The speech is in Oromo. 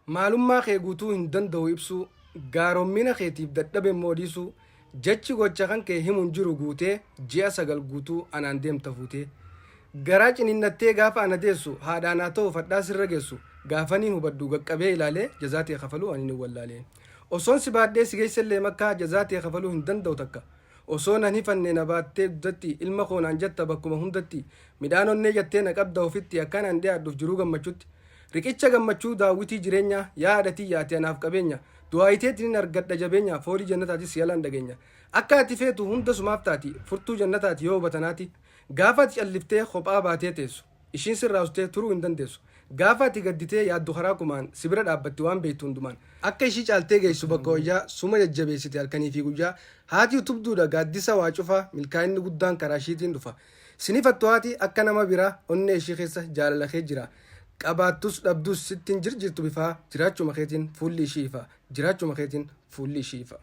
maalummaa kee guutuu hin danda'u ibsu gaarommina keetiif dadhabe moodisu jechi gocha kan kee himuun jiru guutee ji'a 9 guutuu anaan deemta fuutee garaa cininnattee gaafa ana deessu haadhaan haa ta'u fadhaa sirra geessu gaafaniin hubaddu qaqqabee ilaalee jazaatee kafaluu ani ni wallaalee osoon si baadhee si geessellee makkaa jazaatee kafaluu hin danda'u takka osoo nan hifanne na baattee duddatti ilma koonaan jetta bakkuma hundatti midhaan onnee jettee na qabda ofitti akkanaan dhiyaadhuuf jiruu gammachuutti riqicha gammachuu daawwitii jireenya yaadatii yaate anaaf qabeenya du'aayiteetiin argadha jabeenya foolii jannataatis yalaan dhageenya akka ati feetu hunda sumaaf taati furtuu jannataati yoo hubatanaati gaafa ati calliftee kophaa baatee teessu ishiin sirraa ustee turuu hin dandeessu gaafa ati gadditee yaaddu karaa kumaan sibira dhaabbatti waan beektu hundumaan akka ishii caaltee geessu bakka wayyaa suma jajjabeessite halkanii fi guyyaa haati utubduudha gaaddisa waa cufaa milkaa'inni guddaan karaa ishiitiin dhufa sinifattu haati akka nama biraa onnee ishii keessa jaalala kee jira qabaattus dhabdus sittiin jirjirtu bifaa jiraachuma keetiin fuulli ishii ifa jiraachuma keetiin fuulli ishii ifa